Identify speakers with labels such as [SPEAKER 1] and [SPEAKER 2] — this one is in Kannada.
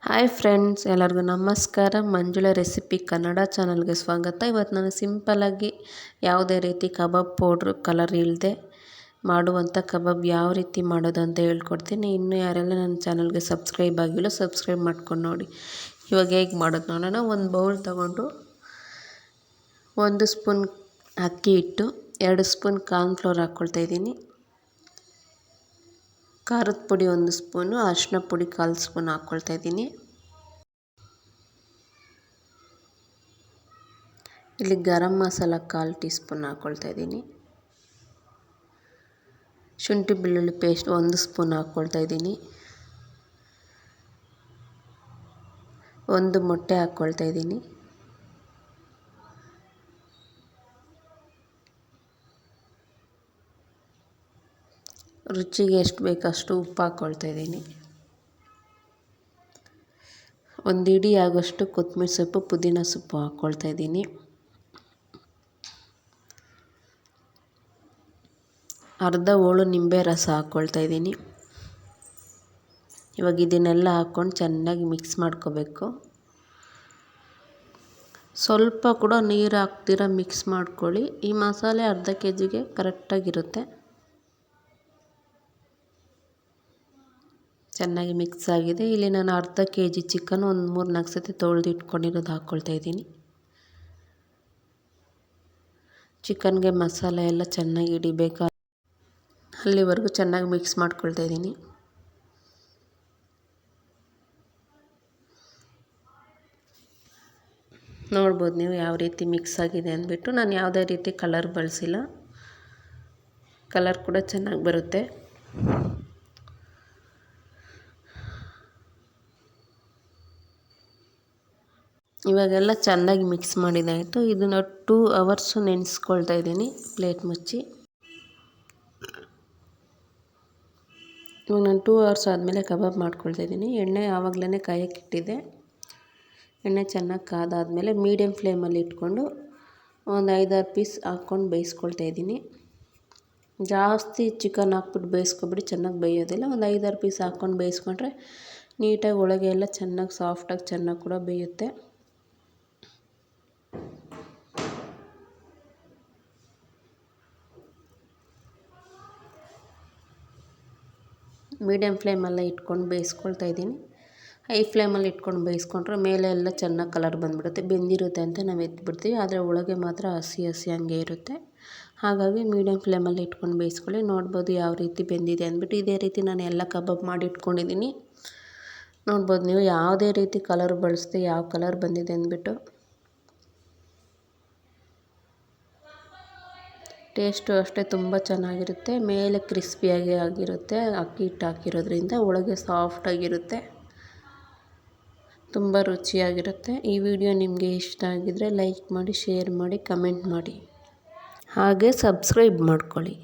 [SPEAKER 1] ಹಾಯ್ ಫ್ರೆಂಡ್ಸ್, ಎಲ್ಲರಿಗೂ ನಮಸ್ಕಾರ. ಮಂಜುಳ ರೆಸಿಪಿ ಕನ್ನಡ ಚಾನಲ್ಗೆ ಸ್ವಾಗತ. ಇವತ್ತು ನಾನು ಸಿಂಪಲ್ಲಾಗಿ ಯಾವುದೇ ರೀತಿ ಕಬಾಬ್ ಪೌಡ್ರ್ ಕಲರ್ ಇಲ್ಲದೆ ಮಾಡುವಂಥ ಕಬಾಬ್ ಯಾವ ರೀತಿ ಮಾಡೋದು ಅಂತ ಹೇಳ್ಕೊಡ್ತೀನಿ. ಇನ್ನೂ ಯಾರೆಲ್ಲ ನನ್ನ ಚಾನಲ್ಗೆ ಸಬ್ಸ್ಕ್ರೈಬ್ ಆಗಿಲ್ಲ ಸಬ್ಸ್ಕ್ರೈಬ್ ಮಾಡ್ಕೊಂಡು ನೋಡಿ. ಇವಾಗ ಹೇಗೆ ಮಾಡೋದು ನೋಡೋಣ. ಒಂದು ಬೌಲ್ ತೊಗೊಂಡು 1 ಸ್ಪೂನ್ ಅಕ್ಕಿ ಹಿಟ್ಟು, 2 ಸ್ಪೂನ್ ಕಾರ್ನ್ಫ್ಲೋರ್ ಹಾಕ್ಕೊಳ್ತಾಯಿದ್ದೀನಿ. ಖಾರದ ಪುಡಿ 1 ಸ್ಪೂನು, ಅರಿಶಿನ ಪುಡಿ 1/4 ಸ್ಪೂನ್ ಹಾಕ್ಕೊಳ್ತಾಯಿದ್ದೀನಿ. ಇಲ್ಲಿ ಗರಂ ಮಸಾಲ 1/4 ಟೀ ಸ್ಪೂನ್ ಹಾಕ್ಕೊಳ್ತಾಯಿದ್ದೀನಿ. ಶುಂಠಿ ಬೆಳ್ಳುಳ್ಳಿ ಪೇಸ್ಟ್ 1 ಸ್ಪೂನ್ ಹಾಕ್ಕೊಳ್ತಾಯಿದ್ದೀನಿ. 1 ಮೊಟ್ಟೆ ಹಾಕ್ಕೊಳ್ತಾಯಿದ್ದೀನಿ. ರುಚಿಗೆ ಎಷ್ಟು ಬೇಕೋ ಅಷ್ಟು ಉಪ್ಪು ಹಾಕ್ಕೊಳ್ತಾಯಿದ್ದೀನಿ. 1 ಹಿಡಿ ಆಗೋಷ್ಟು ಕೊತ್ತಂಬರಿ ಸೊಪ್ಪು, ಪುದೀನ ಸೊಪ್ಪು ಹಾಕ್ಕೊಳ್ತಾಯಿದ್ದೀನಿ. ಅರ್ಧ ಹೋಳು ನಿಂಬೆ ರಸ ಹಾಕ್ಕೊಳ್ತಾಯಿದ್ದೀನಿ. ಇವಾಗ ಇದನ್ನೆಲ್ಲ ಹಾಕ್ಕೊಂಡು ಚೆನ್ನಾಗಿ ಮಿಕ್ಸ್ ಮಾಡ್ಕೋಬೇಕು. ಸ್ವಲ್ಪ ಕೂಡ ನೀರು ಹಾಕ್ದಿರ ಮಿಕ್ಸ್ ಮಾಡ್ಕೊಳ್ಳಿ. ಈ ಮಸಾಲೆ ಅರ್ಧ kgಗೆ ಕರೆಕ್ಟಾಗಿರುತ್ತೆ. ಚೆನ್ನಾಗಿ ಮಿಕ್ಸ್ ಆಗಿದೆ. ಇಲ್ಲಿ ನಾನು ಅರ್ಧ kg ಚಿಕನ್ ಒಂದು 3-4 ಸತಿ ತೊಳೆದು ಇಟ್ಕೊಂಡಿರೋದು ಹಾಕ್ಕೊಳ್ತಾಯಿದ್ದೀನಿ. ಚಿಕನ್ಗೆ ಮಸಾಲೆ ಎಲ್ಲ ಚೆನ್ನಾಗಿ ಹಿಡಿಬೇಕು, ಅಲ್ಲಿವರೆಗೂ ಚೆನ್ನಾಗಿ ಮಿಕ್ಸ್ ಮಾಡ್ಕೊಳ್ತಾಯಿದ್ದೀನಿ. ನೋಡ್ಬೋದು ನೀವು ಯಾವ ರೀತಿ ಮಿಕ್ಸ್ ಆಗಿದೆ ಅಂದ್ಬಿಟ್ಟು. ನಾನು ಯಾವುದೇ ರೀತಿ ಕಲರ್ ಬಳಸಿಲ್ಲ, ಕಲರ್ ಕೂಡ ಚೆನ್ನಾಗಿ ಬರುತ್ತೆ. ಇವಾಗೆಲ್ಲ ಚೆನ್ನಾಗಿ ಮಿಕ್ಸ್ ಮಾಡಿದಾಯಿತು. ಇದನ್ನು 2 hours ನೆನೆಸ್ಕೊಳ್ತಾ ಇದ್ದೀನಿ ಪ್ಲೇಟ್ ಮುಚ್ಚಿ. ಇವಾಗ ನಾನು 2 hours ಆದಮೇಲೆ ಕಬಾಬ್ ಮಾಡ್ಕೊಳ್ತಾ ಇದ್ದೀನಿ. ಎಣ್ಣೆ ಆವಾಗಲೇ ಕಾಯಕ್ಕೆ ಇಟ್ಟಿದ್ದೆ. ಎಣ್ಣೆ ಚೆನ್ನಾಗಿ ಕಾದಾದಮೇಲೆ ಮೀಡಿಯಮ್ ಫ್ಲೇಮಲ್ಲಿ ಇಟ್ಕೊಂಡು ಒಂದು 5-6 ಪೀಸ್ ಹಾಕ್ಕೊಂಡು ಬೇಯಿಸ್ಕೊಳ್ತಾ ಇದ್ದೀನಿ. ಜಾಸ್ತಿ ಚಿಕನ್ ಹಾಕ್ಬಿಟ್ಟು ಬೇಯಿಸ್ಕೊಬಿಡಿ, ಚೆನ್ನಾಗಿ ಬೇಯೋದಿಲ್ಲ. ಒಂದು 5-6 ಪೀಸ್ ಹಾಕ್ಕೊಂಡು ಬೇಯಿಸ್ಕೊಂಡ್ರೆ ನೀಟಾಗಿ ಒಳಗೆ ಎಲ್ಲ ಚೆನ್ನಾಗಿ ಸಾಫ್ಟಾಗಿ ಚೆನ್ನಾಗಿ ಕೂಡ ಬೇಯುತ್ತೆ. ಮೀಡಿಯಮ್ ಫ್ಲೇಮಲ್ಲೇ ಇಟ್ಕೊಂಡು ಬೇಯಿಸ್ಕೊಳ್ತಾ ಇದ್ದೀನಿ. ಹೈ ಫ್ಲೇಮಲ್ಲಿ ಇಟ್ಕೊಂಡು ಬೇಯಿಸ್ಕೊಂಡ್ರೆ ಮೇಲೆ ಎಲ್ಲ ಚೆನ್ನಾಗಿ ಕಲರ್ ಬಂದುಬಿಡುತ್ತೆ. ಬೆಂದಿರುತ್ತೆ ಅಂತ ನಾವು ಎತ್ಬಿಡ್ತೀವಿ, ಆದರೆ ಒಳಗೆ ಮಾತ್ರ ಹಸಿ ಹಂಗೆ ಇರುತ್ತೆ. ಹಾಗಾಗಿ ಮೀಡಿಯಮ್ ಫ್ಲೇಮಲ್ಲಿ ಇಟ್ಕೊಂಡು ಬೇಯಿಸ್ಕೊಳ್ಳಿ. ನೋಡ್ಬೋದು ಯಾವ ರೀತಿ ಬೆಂದಿದೆ ಅಂದ್ಬಿಟ್ಟು. ಇದೇ ರೀತಿ ನಾನು ಎಲ್ಲ ಕಬಾಬ್ ಮಾಡಿ ಇಟ್ಕೊಂಡಿದ್ದೀನಿ. ನೋಡ್ಬೋದು ನೀವು ಯಾವುದೇ ರೀತಿ ಕಲರ್ ಬಳಸದೆ ಯಾವ ಕಲರ್ ಬಂದಿದೆ ಅಂದ್ಬಿಟ್ಟು. ಟೇಸ್ಟು ಅಷ್ಟೇ ತುಂಬ ಚೆನ್ನಾಗಿರುತ್ತೆ. ಮೇಲೆ ಕ್ರಿಸ್ಪಿಯಾಗಿ ಆಗಿರುತ್ತೆ, ಅಕ್ಕಿ ಹಿಟ್ಟು ಹಾಕಿರೋದ್ರಿಂದ. ಒಳಗೆ ಸಾಫ್ಟಾಗಿರುತ್ತೆ, ತುಂಬ ರುಚಿಯಾಗಿರುತ್ತೆ. ಈ ವಿಡಿಯೋ ನಿಮಗೆ ಇಷ್ಟ ಆಗಿದರೆ ಲೈಕ್ ಮಾಡಿ, ಶೇರ್ ಮಾಡಿ, ಕಮೆಂಟ್ ಮಾಡಿ, ಹಾಗೆ ಸಬ್ಸ್ಕ್ರೈಬ್ ಮಾಡ್ಕೊಳ್ಳಿ.